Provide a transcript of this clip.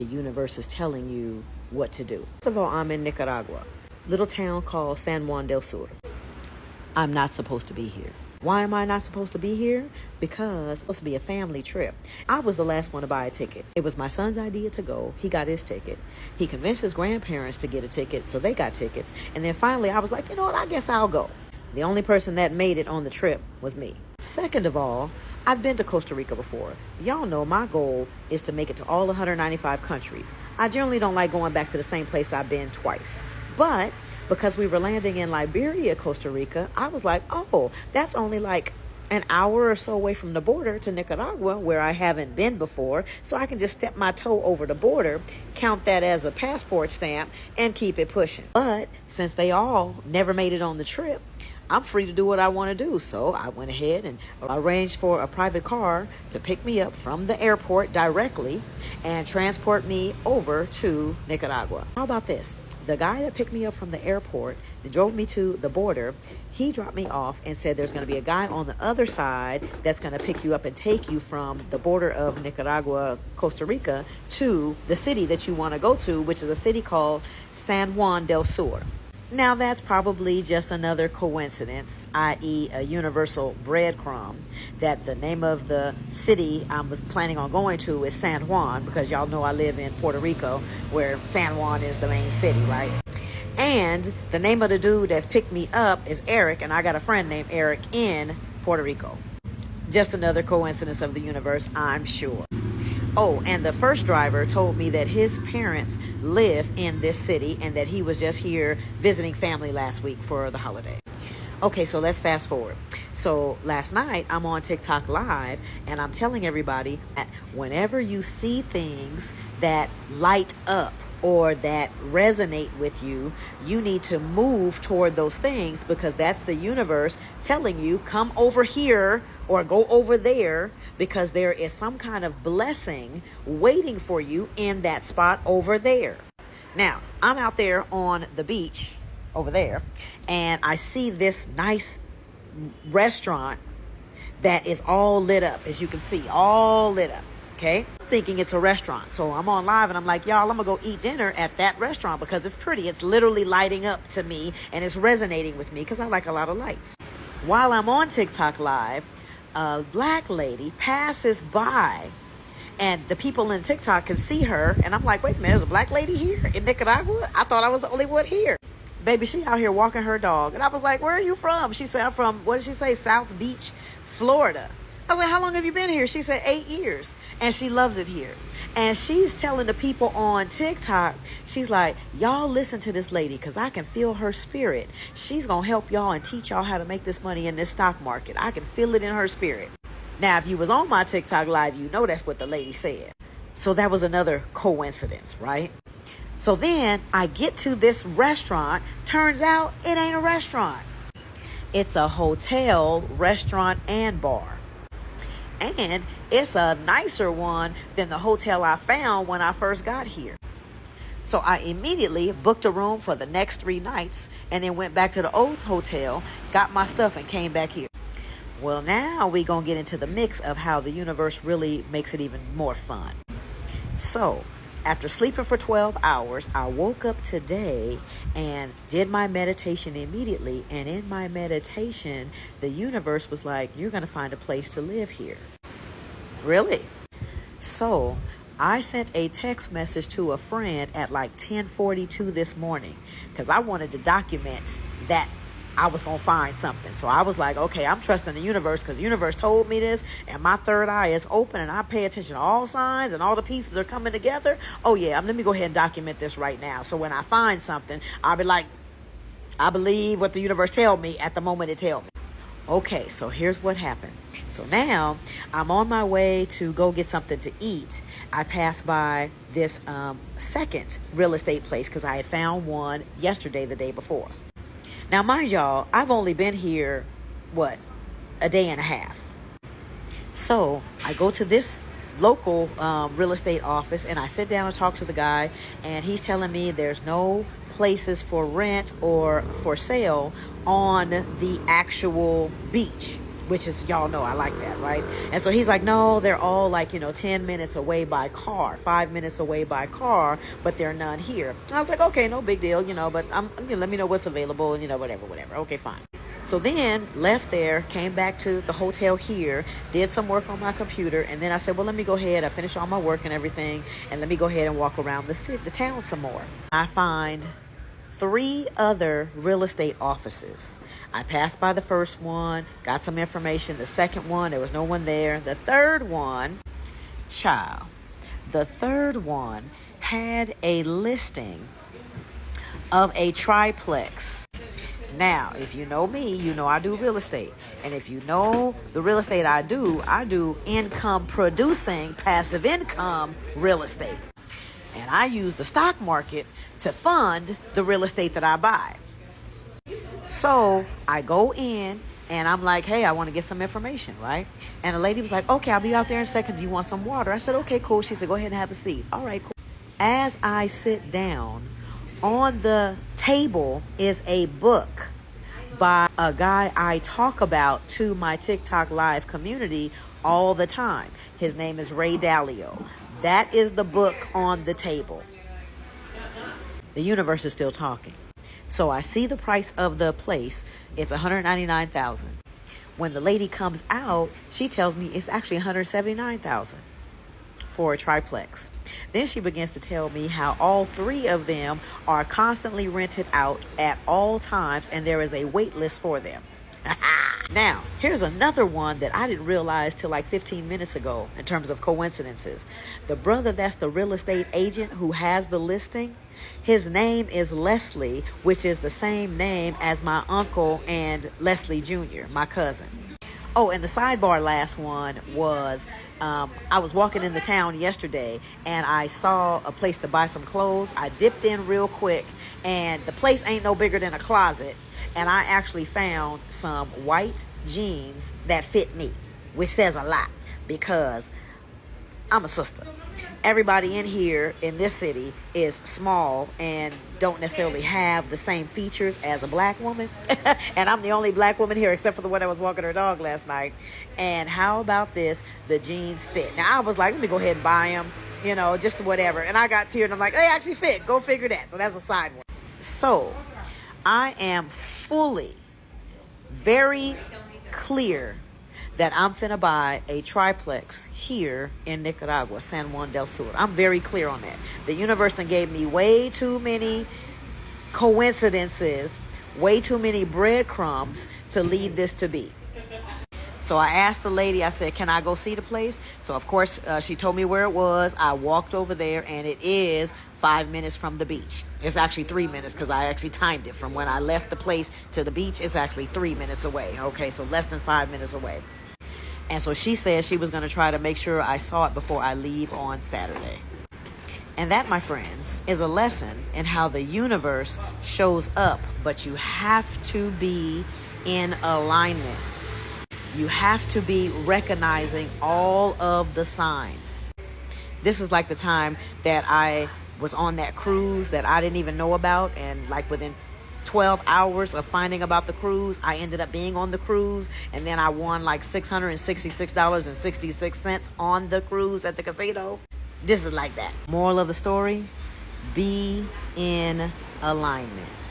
The universe is telling you what to do. First of all, I'm in Nicaragua, little town called San Juan del Sur. I'm not supposed to be here. Why am I not supposed to be here? Because it's supposed to be a family trip. I was the last one to buy a ticket. It was my son's idea to go. He got his ticket. He convinced his grandparents to get a ticket, so they got tickets. And then finally I was like, you know what, I guess I'll go. The only person that made it on the trip was me. Second of all, I've been to Costa Rica before. Y'all know my goal is to make it to all 195 countries. I generally don't like going back to the same place I've been twice. But because we were landing in Liberia, Costa Rica, I was like, oh, that's only like an hour or so away from the border to Nicaragua, where I haven't been before. So I can just step my toe over the border, count that as a passport stamp, and keep it pushing. But since they all never made it on the trip, I'm free to do what I want to do. So I went ahead and arranged for a private car to pick me up from the airport directly and transport me over to Nicaragua. How about this? The guy that picked me up from the airport that drove me to the border, he dropped me off and said there's going to be a guy on the other side that's going to pick you up and take you from the border of Nicaragua, Costa Rica, to the city that you want to go to, which is a city called San Juan del Sur. Now, that's probably just another coincidence, i.e. a universal breadcrumb, that the name of the city I was planning on going to is San Juan, because y'all know I live in Puerto Rico, where San Juan is the main city, right? And the name of the dude that's picked me up is Eric, and I got a friend named Eric in Puerto Rico. Just another coincidence of the universe, I'm sure. Oh, and the first driver told me that his parents live in this city and that he was just here visiting family last week for the holiday. Okay, so let's fast forward. So last night I'm on TikTok Live and I'm telling everybody that whenever you see things that light up or that resonate with you, you need to move toward those things, because that's the universe telling you, come over here or go over there, because there is some kind of blessing waiting for you in that spot over there. Now, I'm out there on the beach over there, and I see this nice restaurant that is all lit up, as you can see, all lit up. Okay, thinking it's a restaurant. So I'm on live and I'm like, y'all, I'm gonna go eat dinner at that restaurant because it's pretty. It's literally lighting up to me and it's resonating with me because I like a lot of lights. While I'm on TikTok Live, a black lady passes by and the people in TikTok can see her. And I'm like, wait a minute, there's a black lady here in Nicaragua? I thought I was the only one here. Baby, she out here walking her dog. And I was like, where are you from? She said, I'm from, what did she say? South Beach, Florida. I was like, how long have you been here? She said 8 years. And she loves it here. And she's telling the people on TikTok, she's like, y'all listen to this lady because I can feel her spirit. She's going to help y'all and teach y'all how to make this money in this stock market. I can feel it in her spirit. Now, if you was on my TikTok Live, you know that's what the lady said. So that was another coincidence, right? So then I get to this restaurant. Turns out it ain't a restaurant. It's a hotel, restaurant, and bar. And it's a nicer one than the hotel I found when I first got here. So I immediately booked a room for the next 3 nights and then went back to the old hotel, got my stuff, and came back here. Well, now we're going to get into the mix of how the universe really makes it even more fun. So after sleeping for 12 hours, I woke up today and did my meditation immediately. And in my meditation, the universe was like, you're going to find a place to live here. Really? So I sent a text message to a friend at like 10:42 this morning because I wanted to document that I was going to find something. So I was like, okay, I'm trusting the universe because the universe told me this and my third eye is open and I pay attention to all signs and all the pieces are coming together. Oh yeah, let me go ahead and document this right now. So when I find something, I'll be like, I believe what the universe tell me at the moment it tell me. Okay, so here's what happened. So now I'm on my way to go get something to eat. I passed by this second real estate place because I had found one yesterday, the day before. Now, mind y'all, I've only been here, a day and a half. So I go to this local real estate office and I sit down and talk to the guy, and he's telling me there's no places for rent or for sale on the actual beach, which is, y'all know I like that, right? And so he's like, no, they're all like, 10 minutes away by car, 5 minutes away by car, but there are none here. And I was like, okay, no big deal, but let me know what's available, and whatever. Okay, fine. So then left there, came back to the hotel here, did some work on my computer, and then I said, well, let me go ahead. I finished all my work and everything, and let me go ahead and walk around the town some more. I find 3 other real estate offices. I passed by the first one, got some information. The second one, there was no one there. The third one, the third one had a listing of a triplex. Now, if you know me, you know I do real estate. And if you know the real estate I do income producing, passive income real estate. And I use the stock market to fund the real estate that I buy. So I go in and I'm like, hey, I want to get some information, right? And the lady was like, okay, I'll be out there in a second. Do you want some water? I said, okay, cool. She said, go ahead and have a seat. All right, cool. As I sit down, on the table is a book by a guy I talk about to my TikTok live community all the time. His name is Ray Dalio. That is the book on the table. The universe is still talking. So I see the price of the place. It's $199,000. When the lady comes out, she tells me it's actually $179,000 for a triplex. Then she begins to tell me how all 3 of them are constantly rented out at all times, and there is a wait list for them. Now, here's another one that I didn't realize till like 15 minutes ago in terms of coincidences. The brother that's the real estate agent who has the listing, his name is Leslie, which is the same name as my uncle and Leslie Jr., my cousin. Oh, and the sidebar last one was I was walking in the town yesterday and I saw a place to buy some clothes. I dipped in real quick and the place ain't no bigger than a closet. And I actually found some white jeans that fit me, which says a lot because I'm a sister. Everybody in here in this city is small and don't necessarily have the same features as a black woman. And I'm the only black woman here except for the one that was walking her dog last night. And how about this? The jeans fit. Now I was like, let me go ahead and buy them, just whatever. And I got here and I'm like, they actually fit. Go figure that. So that's a side one. So I am fully, very clear that I'm finna buy a triplex here in Nicaragua, San Juan del Sur. I'm very clear on that. The universe done gave me way too many coincidences, way too many breadcrumbs to lead this to be. So I asked the lady, I said, can I go see the place? So of course, she told me where it was. I walked over there and it is 5 minutes from the beach. It's actually 3 minutes because I actually timed it from when I left the place to the beach. It's actually 3 minutes away. Okay, so less than 5 minutes away. And so she said she was going to try to make sure I saw it before I leave on Saturday. And that, my friends, is a lesson in how the universe shows up. But you have to be in alignment. You have to be recognizing all of the signs. This is like the time that I was on that cruise that I didn't even know about. And like within 12 hours of finding about the cruise, I ended up being on the cruise, and then I won like $666.66 on the cruise at the casino. This is like that. Moral of the story, be in alignment.